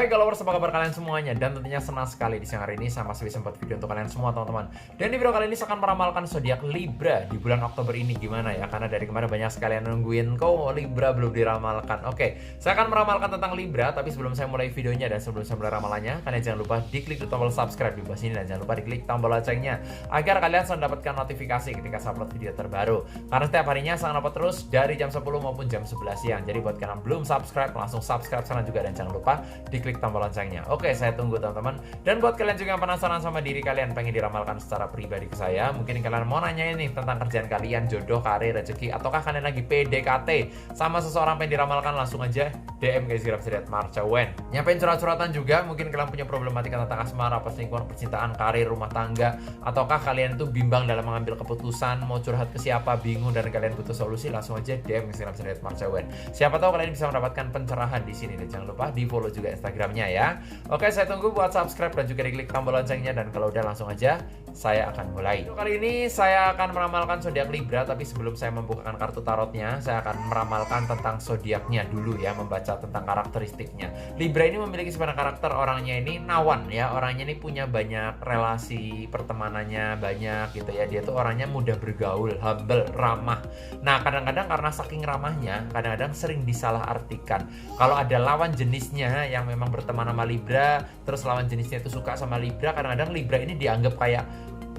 Hai followers, apa kabar kalian semuanya? Dan tentunya senang sekali di siang hari ini saya masih bisa membuat video untuk kalian semua teman-teman. Dan di video kali ini saya akan meramalkan zodiak Libra di bulan Oktober ini gimana ya? Karena dari kemarin banyak sekali yang nungguin kok Libra belum diramalkan. Oke, saya akan meramalkan tentang Libra, tapi sebelum saya mulai videonya dan sebelum saya mulai ramalannya, kalian jangan lupa diklik tombol subscribe di bawah sini dan jangan lupa diklik tombol loncengnya agar kalian selalu mendapatkan notifikasi ketika saya upload video terbaru. Karena setiap harinya saya upload terus dari jam 10 maupun jam 11 siang. Jadi buat kalian yang belum subscribe, langsung subscribe sana juga dan jangan lupa diklik tombol loncengnya. Oke, saya tunggu teman-teman. Dan buat kalian juga yang penasaran sama diri kalian, pengen diramalkan secara pribadi ke saya, mungkin kalian mau nanya ini tentang kerjaan kalian, jodoh, karir, rezeki, ataukah kalian lagi PDKT sama seseorang pengen diramalkan, langsung aja DM ke Instagram Marcawen. Nyampein curhat-curhatan juga, mungkin kalian punya problematika tentang asmara, perselingkuhan, percintaan, karir, rumah tangga, ataukah kalian itu bimbang dalam mengambil keputusan, mau curhat ke siapa, bingung dan kalian butuh solusi, langsung aja DM ke Instagram Marcawen. Siapa tahu kalian bisa mendapatkan pencerahan di sini dan jangan lupa di follow juga Instagramnya ya. Oke, saya tunggu buat subscribe dan juga diklik tombol loncengnya, dan kalau udah langsung aja saya akan mulai. Kali ini saya akan meramalkan zodiak Libra, tapi sebelum saya membukakan kartu tarotnya, saya akan meramalkan tentang zodiaknya dulu ya, membaca tentang karakteristiknya. Libra ini memiliki sebenarnya karakter orangnya ini nawan ya, orangnya ini punya banyak relasi pertemanannya banyak gitu ya. Dia tuh orangnya mudah bergaul, humble, ramah. Nah, kadang-kadang karena saking ramahnya, kadang-kadang sering disalahartikan. Kalau ada lawan jenisnya yang memang berteman sama Libra, terus lawan jenisnya itu suka sama Libra, kadang-kadang Libra ini dianggap kayak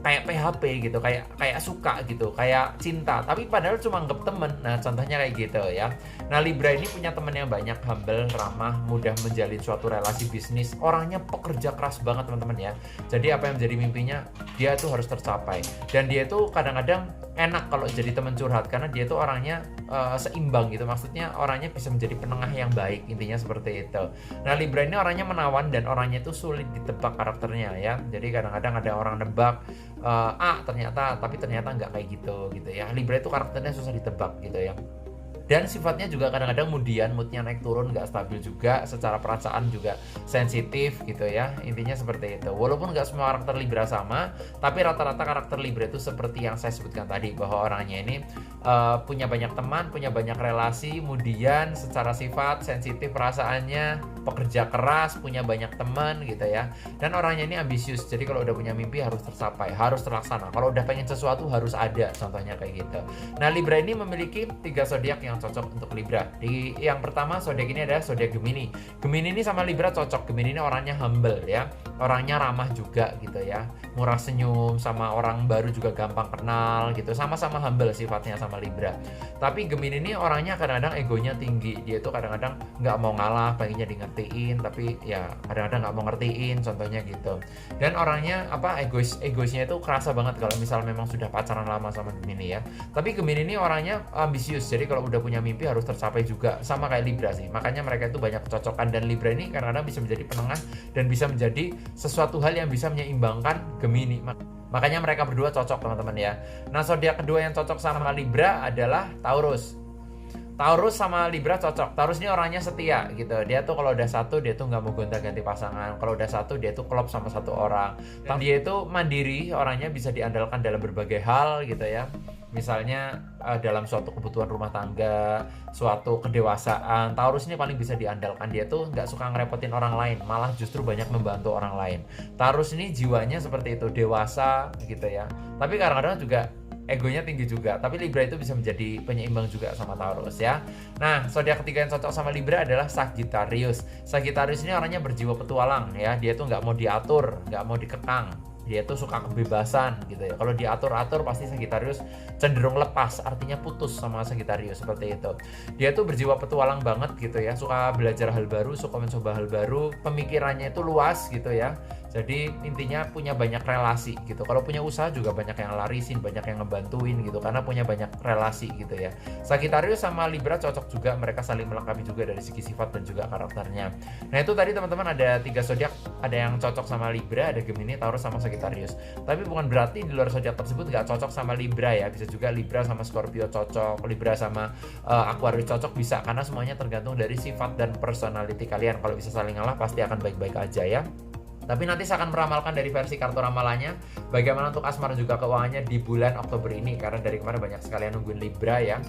PHP gitu, kayak suka gitu, kayak cinta, tapi padahal cuma anggap temen. Nah, contohnya kayak gitu ya. Nah, Libra ini punya temen yang banyak, humble, ramah, mudah menjalin suatu relasi bisnis, orangnya pekerja keras banget teman-teman ya. Jadi apa yang menjadi mimpinya dia tuh harus tercapai, dan dia tuh kadang-kadang enak kalau jadi teman curhat karena dia tuh orangnya seimbang gitu, maksudnya orangnya bisa menjadi penengah yang baik, intinya seperti itu. Nah, Libra ini orangnya menawan dan orangnya itu sulit ditebak karakternya ya. Jadi kadang-kadang ada orang nebak ternyata nggak kayak gitu ya. Libra itu karakternya susah ditebak gitu ya. Dan sifatnya juga kadang-kadang kemudian moodnya naik turun, nggak stabil juga, secara perasaan juga sensitif gitu ya. Intinya seperti itu. Walaupun nggak semua karakter Libra sama, tapi rata-rata karakter Libra itu seperti yang saya sebutkan tadi, bahwa orangnya ini punya banyak teman, punya banyak relasi, kemudian secara sifat sensitif perasaannya, pekerja keras, punya banyak teman gitu ya. Dan orangnya ini ambisius, jadi kalau udah punya mimpi harus tercapai, harus terlaksana. Kalau udah pengen sesuatu harus ada, contohnya kayak gitu. Nah, Libra ini memiliki 3 zodiak yang cocok untuk Libra. Yang pertama zodiak ini adalah zodiak Gemini. Gemini ini sama Libra cocok. Gemini ini orangnya humble ya, orangnya ramah juga gitu ya, murah senyum, sama orang baru juga gampang kenal gitu, sama-sama humble sifatnya sama Libra. Tapi Gemini ini orangnya kadang-kadang egonya tinggi, dia tuh kadang-kadang nggak mau ngalah, pengennya di ngertiin, tapi ya kadang-kadang nggak mau ngertiin, contohnya gitu. Dan orangnya egoisnya itu kerasa banget kalau misal memang sudah pacaran lama sama Gemini ya. Tapi Gemini ini orangnya ambisius, jadi kalau udah punya mimpi harus tercapai juga, sama kayak Libra sih. Makanya mereka itu banyak kecocokan, dan Libra ini kadang-kadang bisa menjadi penengah dan bisa menjadi sesuatu hal yang bisa menyeimbangkan Gemini. Makanya mereka berdua cocok teman-teman ya. Nah, zodiak kedua yang cocok sama Libra adalah Taurus. Taurus sama Libra cocok. Taurus ini orangnya setia gitu. Dia tuh kalau udah satu, dia tuh nggak mau gonta-ganti pasangan. Kalau udah satu, dia tuh klop sama satu orang. Dan dia itu mandiri, orangnya bisa diandalkan dalam berbagai hal gitu ya. Misalnya dalam suatu kebutuhan rumah tangga, suatu kedewasaan, Taurus ini paling bisa diandalkan. Dia tuh nggak suka ngerepotin orang lain, malah justru banyak membantu orang lain. Taurus ini jiwanya seperti itu, dewasa gitu ya. Tapi kadang-kadang juga egonya tinggi juga. Tapi Libra itu bisa menjadi penyeimbang juga sama Taurus ya. Nah, zodiak ketiga yang cocok sama Libra adalah Sagittarius. Sagittarius ini orangnya berjiwa petualang ya. Dia tuh nggak mau diatur, nggak mau dikekang. Dia tuh suka kebebasan gitu ya. Kalau diatur-atur pasti Sagittarius cenderung lepas, artinya putus sama Sagittarius, seperti itu. Dia tuh berjiwa petualang banget gitu ya, suka belajar hal baru, suka mencoba hal baru, pemikirannya itu luas gitu ya. Jadi intinya punya banyak relasi gitu. Kalau punya usaha juga banyak yang larisin, banyak yang ngebantuin gitu, karena punya banyak relasi gitu ya. Sagittarius sama Libra cocok juga, mereka saling melengkapi juga dari segi sifat dan juga karakternya. Nah, itu tadi teman-teman ada 3 zodiak, ada yang cocok sama Libra, ada Gemini, Taurus sama Sagittarius. Tapi bukan berarti di luar zodiak tersebut nggak cocok sama Libra ya. Bisa juga Libra sama Scorpio cocok, Libra sama Aquarius cocok, bisa, karena semuanya tergantung dari sifat dan personality kalian. Kalau bisa saling ngalah pasti akan baik-baik aja ya. Tapi nanti saya akan meramalkan dari versi kartu ramalannya bagaimana untuk asmara juga keuangannya di bulan Oktober ini, karena dari kemarin banyak sekali yang nungguin Libra ya.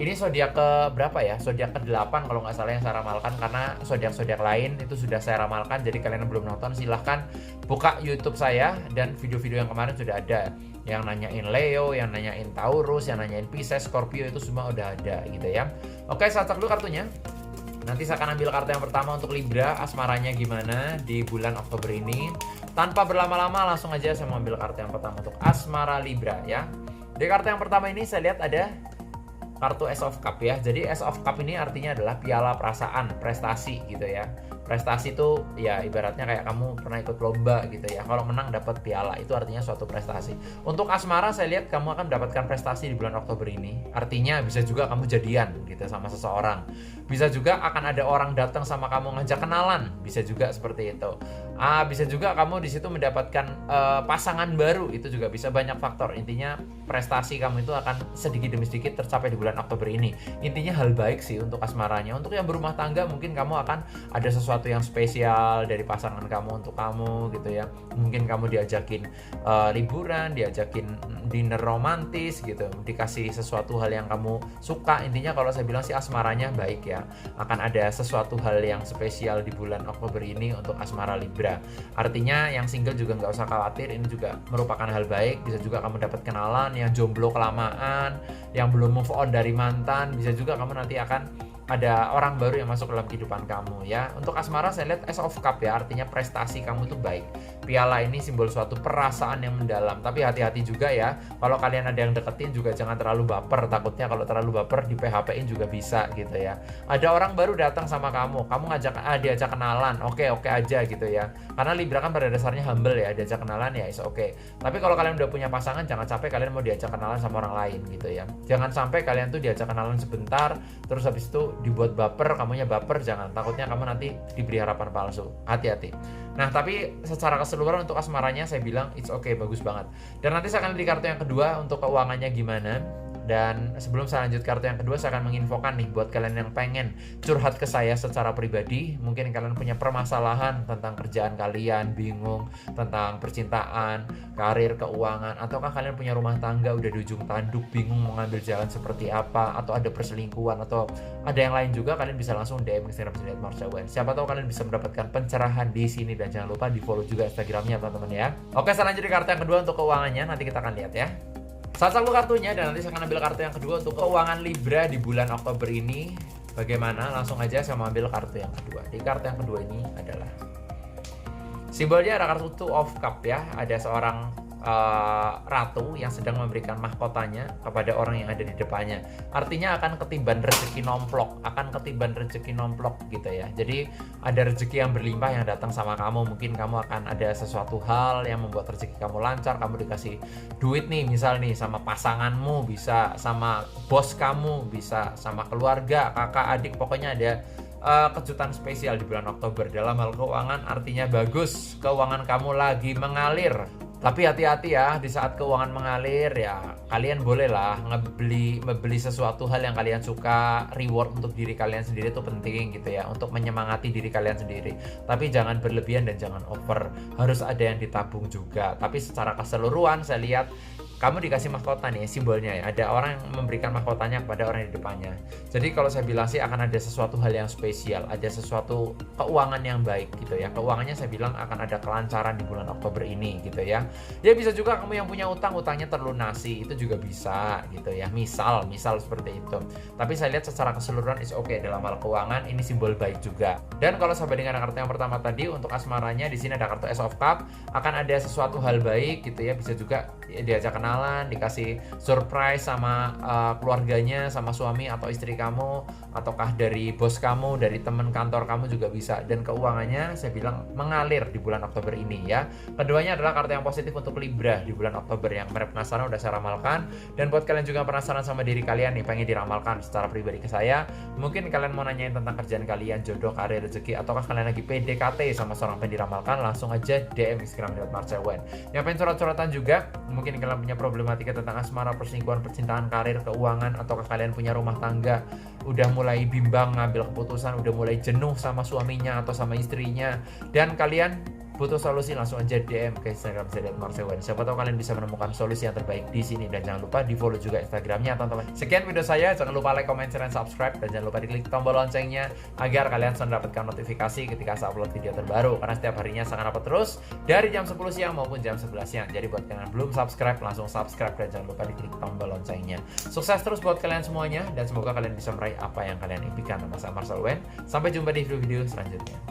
Ini zodiak ke berapa ya? Zodiak ke-8 kalau nggak salah yang saya ramalkan, karena zodiak-zodiak lain itu sudah saya ramalkan. Jadi kalian yang belum nonton silahkan buka YouTube saya, dan video-video yang kemarin sudah ada. Yang nanyain Leo, yang nanyain Taurus, yang nanyain Pisces, Scorpio, itu semua udah ada gitu ya. Oke, saya cek dulu kartunya. Nanti saya akan ambil kartu yang pertama untuk Libra, asmaranya gimana di bulan Oktober ini. Tanpa berlama-lama langsung aja saya mau ambil kartu yang pertama untuk asmara Libra ya. Di kartu yang pertama ini saya lihat ada kartu Ace of Cup ya. Jadi Ace of Cup ini artinya adalah piala perasaan, prestasi gitu ya. Prestasi itu ya ibaratnya kayak kamu pernah ikut lomba gitu ya. Kalau menang dapat piala, itu artinya suatu prestasi. Untuk asmara saya lihat kamu akan mendapatkan prestasi di bulan Oktober ini. Artinya bisa juga kamu jadian gitu sama seseorang. Bisa juga akan ada orang datang sama kamu ngajak kenalan, bisa juga seperti itu. Bisa juga kamu di situ mendapatkan pasangan baru, itu juga bisa, banyak faktor. Intinya prestasi kamu itu akan sedikit demi sedikit tercapai di bulan Oktober ini. Intinya hal baik sih untuk asmaranya. Untuk yang berumah tangga mungkin kamu akan ada sesuatu yang spesial dari pasangan kamu untuk kamu gitu ya. Mungkin kamu diajakin liburan, diajakin dinner romantis gitu, dikasih sesuatu hal yang kamu suka. Intinya kalau saya bilang sih asmaranya baik ya. Akan ada sesuatu hal yang spesial di bulan Oktober ini untuk asmara Libra. Artinya yang single juga nggak usah khawatir, ini juga merupakan hal baik. Bisa juga kamu dapat kenalan, yang jomblo kelamaan, yang belum move on dari mantan, bisa juga kamu nanti akan ada orang baru yang masuk dalam kehidupan kamu ya. Untuk asmara saya lihat Ace of Cup ya, artinya prestasi kamu itu baik. Piala ini simbol suatu perasaan yang mendalam, tapi hati-hati juga ya. Kalau kalian ada yang deketin juga jangan terlalu baper, takutnya kalau terlalu baper di PHP-in juga bisa gitu ya. Ada orang baru datang sama kamu ngajak diajak kenalan, oke aja gitu ya. Karena Libra kan pada dasarnya humble ya, diajak kenalan ya is oke. Tapi kalau kalian udah punya pasangan, jangan sampai kalian mau diajak kenalan sama orang lain gitu ya. Jangan sampai kalian tuh diajak kenalan sebentar, terus habis itu dibuat baper, kamunya baper, jangan. Takutnya kamu nanti diberi harapan palsu. Hati-hati. Nah, tapi secara keseluruhan untuk asmaranya saya bilang it's okay, bagus banget. Dan nanti saya akan beli kartu yang kedua untuk keuangannya gimana. Dan sebelum saya lanjut kartu yang kedua, saya akan menginfokan nih buat kalian yang pengen curhat ke saya secara pribadi. Mungkin kalian punya permasalahan tentang kerjaan kalian, bingung tentang percintaan, karir, keuangan, ataukah kalian punya rumah tangga udah di ujung tanduk, bingung mau ngambil jalan seperti apa, atau ada perselingkuhan, atau ada yang lain juga, kalian bisa langsung DM Instagram Sendirian Marsha Wen. Siapa tahu kalian bisa mendapatkan pencerahan di sini, dan jangan lupa di follow juga Instagramnya teman-teman ya. Oke, saya lanjut di kartu yang kedua untuk keuangannya, nanti kita akan lihat ya. Saya cek kartunya, dan nanti saya akan ambil kartu yang kedua untuk keuangan Libra di bulan Oktober ini. Bagaimana? Langsung aja saya mau ambil kartu yang kedua. Di kartu yang kedua ini adalah simbolnya ada kartu Two of Cup ya. Ada seorang ratu yang sedang memberikan mahkotanya kepada orang yang ada di depannya. Artinya akan ketiban rezeki nomplok gitu ya. Jadi ada rezeki yang berlimpah yang datang sama kamu. Mungkin kamu akan ada sesuatu hal yang membuat rezeki kamu lancar. Kamu dikasih duit nih, misal nih sama pasanganmu, bisa sama bos kamu, bisa sama keluarga, kakak, adik, pokoknya ada kejutan spesial di bulan Oktober. Dalam hal keuangan artinya bagus, keuangan kamu lagi mengalir. Tapi hati-hati ya, di saat keuangan mengalir ya kalian bolehlah membeli sesuatu hal yang kalian suka. Reward untuk diri kalian sendiri itu penting gitu ya, untuk menyemangati diri kalian sendiri. Tapi jangan berlebihan dan jangan over, harus ada yang ditabung juga. Tapi secara keseluruhan saya lihat kamu dikasih mahkota nih, simbolnya ya. Ada orang yang memberikan mahkotanya kepada orang di depannya. Jadi kalau saya bilang sih akan ada sesuatu hal yang spesial, ada sesuatu keuangan yang baik gitu ya. Keuangannya saya bilang akan ada kelancaran di bulan Oktober ini gitu ya. Ya bisa juga kamu yang punya utangnya terlunasi, itu juga bisa gitu ya. Misal seperti itu. Tapi saya lihat secara keseluruhan is okay dalam hal keuangan, ini simbol baik juga. Dan kalau saya bandingkan kartu yang pertama tadi untuk asmaranya, di sini ada kartu Ace of Cup, akan ada sesuatu hal baik gitu ya. Bisa juga diajak kenalan, dikasih surprise sama keluarganya, sama suami atau istri kamu, ataukah dari bos kamu, dari teman kantor kamu juga bisa. Dan keuangannya saya bilang mengalir di bulan Oktober ini ya. Keduanya adalah kartu yang positif untuk Libra di bulan Oktober. Yang penasaran udah saya ramalkan. Dan buat kalian juga penasaran sama diri kalian nih, pengen diramalkan secara pribadi ke saya, mungkin kalian mau nanyain tentang kerjaan kalian, jodoh, karir, rezeki, ataukah kalian lagi PDKT sama seorang pengen diramalkan, langsung aja DM Instagram Marsha Wen. Yang pengen curhat-curhatan juga, mungkin kalian punya problematika tentang asmara, perselingkuhan, percintaan, karir, keuangan, ataukah kalian punya rumah tangga udah mulai bimbang ngambil keputusan, udah mulai jenuh sama suaminya atau sama istrinya, dan kalian butuh solusi langsung aja DM ke Instagram saya @marcelwen. Siapa tahu kalian bisa menemukan solusi yang terbaik di sini. Dan jangan lupa di follow juga Instagramnya teman-teman. Sekian video saya, jangan lupa like, comment, share, dan subscribe, dan jangan lupa diklik tombol loncengnya agar kalian selalu mendapatkan notifikasi ketika saya upload video terbaru, karena setiap harinya saya akan upload terus dari jam 10 siang maupun jam 11 siang. Jadi buat kalian yang belum subscribe, langsung subscribe dan jangan lupa diklik tombol loncengnya. Sukses terus buat kalian semuanya dan semoga kalian bisa meraih apa yang kalian impikan. Nama saya Marcelwen. Sampai jumpa di video-video selanjutnya.